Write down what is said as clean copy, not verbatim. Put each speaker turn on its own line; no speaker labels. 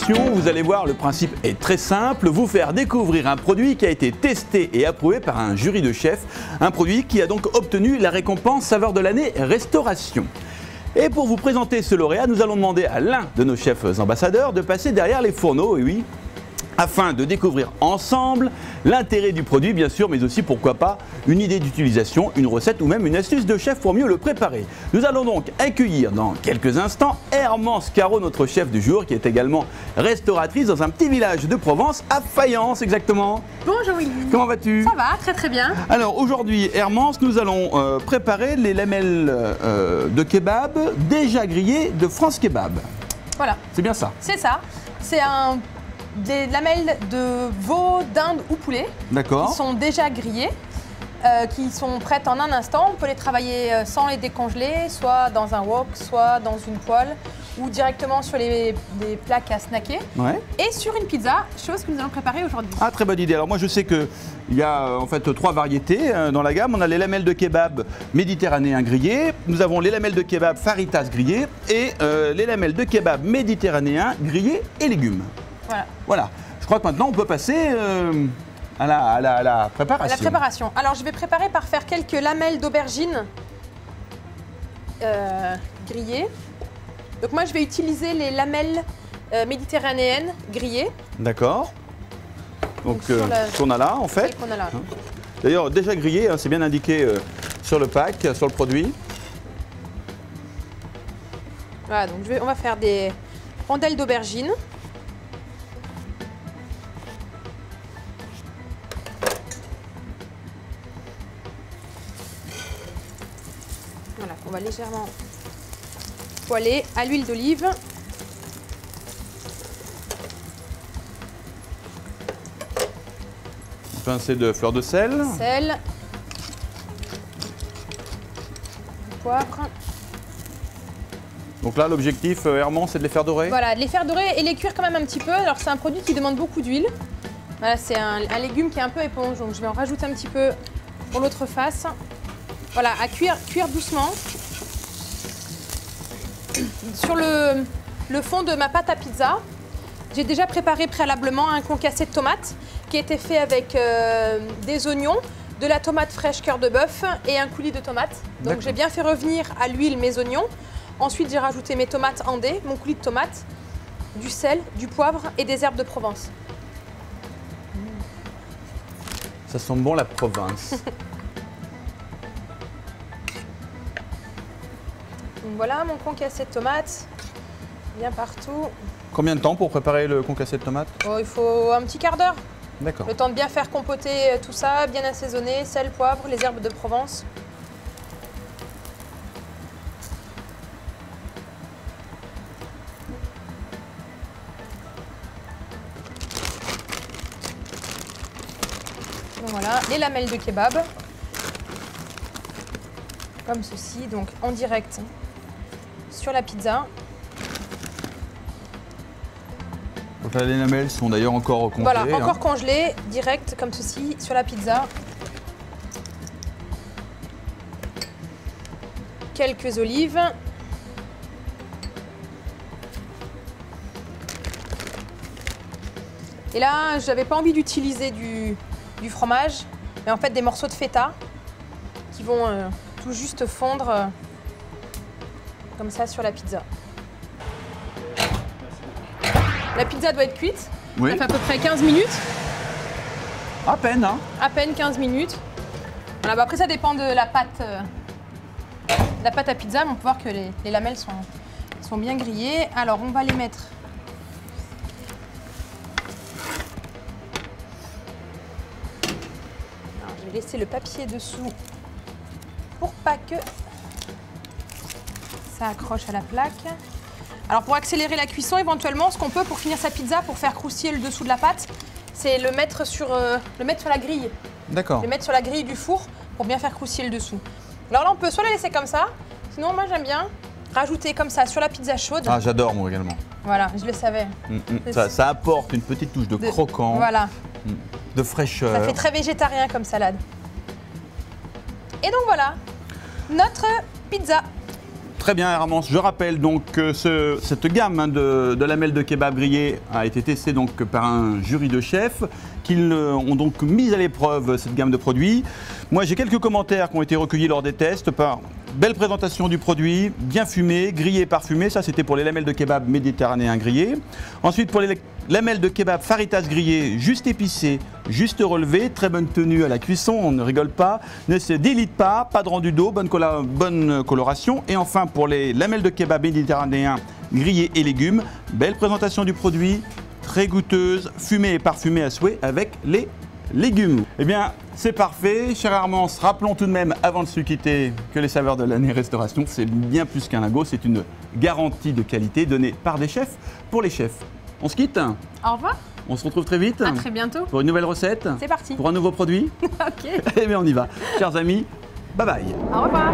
dégustation. Vous allez voir, le principe est très simple. Vous faire découvrir un produit qui a été testé et approuvé par un jury de chefs. Un produit qui a donc obtenu la récompense Saveur de l'année Restauration. Et pour vous présenter ce lauréat, nous allons demander à l'un de nos chefs ambassadeurs de passer derrière les fourneaux, et oui, afin de découvrir ensemble l'intérêt du produit, bien sûr, mais aussi, pourquoi pas, une idée d'utilisation, une recette ou même une astuce de chef pour mieux le préparer. Nous allons donc accueillir dans quelques instants Hermance Caro, notre chef du jour, qui est également restauratrice dans un petit village de Provence, à Fayence exactement.
Bonjour Willy.
Comment vas-tu?
Ça va, très très bien.
Alors aujourd'hui, Hermance, nous allons préparer les lamelles de kebab déjà grillées de France Kebab.
Voilà.
C'est bien ça?
C'est ça. C'est des lamelles de veau, dinde ou poulet.
D'accord.
Qui sont déjà grillées, qui sont prêtes en un instant. On peut les travailler sans les décongeler, soit dans un wok, soit dans une poêle, ou directement sur des plaques à snacker.
Ouais.
Et sur une pizza, chose que nous allons préparer aujourd'hui.
Ah, très bonne idée. Alors moi je sais qu'il y a en fait 3 variétés dans la gamme. On a les lamelles de kebab méditerranéens grillées, nous avons les lamelles de kebab faritas grillées et les lamelles de kebab méditerranéens grillées et légumes.
Voilà.
Voilà. Je crois que maintenant on peut passer à la préparation.
La préparation. Alors je vais préparer par faire quelques lamelles d'aubergine grillées. Donc moi je vais utiliser les lamelles méditerranéennes grillées.
D'accord. Donc
sur
qu'on a là en fait.
Qu'on a là.
D'ailleurs déjà grillé, hein, c'est bien indiqué sur le pack, sur le produit.
Voilà, donc on va faire des rondelles d'aubergine. Voilà, on va légèrement poêler à l'huile d'olive.
Une pincée de fleur de sel.
Sel. Du poivre.
Donc là l'objectif Hermance, c'est de les faire dorer.
Voilà, de les faire dorer et les cuire quand même un petit peu. Alors c'est un produit qui demande beaucoup d'huile. Voilà, c'est un légume qui est un peu éponge, donc je vais en rajouter un petit peu pour l'autre face. Voilà, à cuire doucement. Sur le fond de ma pâte à pizza, j'ai déjà préparé préalablement un concassé de tomates qui a été fait avec des oignons, de la tomate fraîche cœur de bœuf et un coulis de tomates. Donc j'ai bien fait revenir à l'huile mes oignons. Ensuite, j'ai rajouté mes tomates en dés, mon coulis de tomates, du sel, du poivre et des herbes de Provence.
Ça sent bon la Provence.
Donc voilà mon concassé de tomates, bien partout.
Combien de temps pour préparer le concassé de tomates?
Oh, il faut un petit quart d'heure.
D'accord.
Le temps de bien faire compoter tout ça, bien assaisonner, sel, poivre, les herbes de Provence. Donc voilà, les lamelles de kebab. Comme ceci, donc en direct sur la pizza.
Donc là, les lamelles sont d'ailleurs encore congelées.
Voilà, encore congelées, direct comme ceci sur la pizza. Quelques olives. Et là, j'avais pas envie d'utiliser du fromage, mais en fait des morceaux de feta qui vont tout juste fondre comme ça sur la pizza. La pizza doit être cuite.
Oui.
Ça fait à peu près 15 minutes.
À peine, hein.
À peine 15 minutes. Voilà, bah après ça dépend de la pâte à pizza, mais on peut voir que les lamelles sont bien grillées. Alors on va les mettre. Alors, je vais laisser le papier dessous pour pas que ça accroche à la plaque. Alors pour accélérer la cuisson, éventuellement, ce qu'on peut pour finir sa pizza, pour faire croustiller le dessous de la pâte, c'est le mettre sur la grille.
D'accord.
Le mettre sur la grille du four pour bien faire croustiller le dessous. Alors là, on peut soit la laisser comme ça, sinon moi j'aime bien rajouter comme ça sur la pizza chaude.
Ah, j'adore moi également.
Voilà, je le savais.
Ça apporte une petite touche de croquant,
voilà.
de fraîcheur.
Ça fait très végétarien comme salade. Et donc voilà, notre pizza.
Très bien, Hermance. Je rappelle donc que cette gamme de lamelles de kebab grillées a été testée donc par un jury de chefs qui ont donc mis à l'épreuve cette gamme de produits. Moi, j'ai quelques commentaires qui ont été recueillis lors des tests par belle présentation du produit, bien fumé, grillé et parfumé. Ça, c'était pour les lamelles de kebab méditerranéen grillées. Ensuite, pour les lamelles de kebab faritas grillées, juste épicées, juste relevées, très bonne tenue à la cuisson, on ne rigole pas, ne se délite pas, pas de rendu d'eau, bonne coloration. Et enfin, pour les lamelles de kebab méditerranéen grillées et légumes, belle présentation du produit, très goûteuse, fumée et parfumée à souhait avec les légumes. Eh bien, c'est parfait. Cher Hermance, rappelons tout de même, avant de se quitter, que les saveurs de l'année restauration, c'est bien plus qu'un lingot, c'est une garantie de qualité donnée par des chefs pour les chefs. On se quitte.
Au revoir.
On se retrouve très vite.
À très bientôt.
Pour une nouvelle recette.
C'est parti.
Pour un nouveau produit.
Ok.
Eh bien, on y va. Chers amis, bye bye.
Au revoir.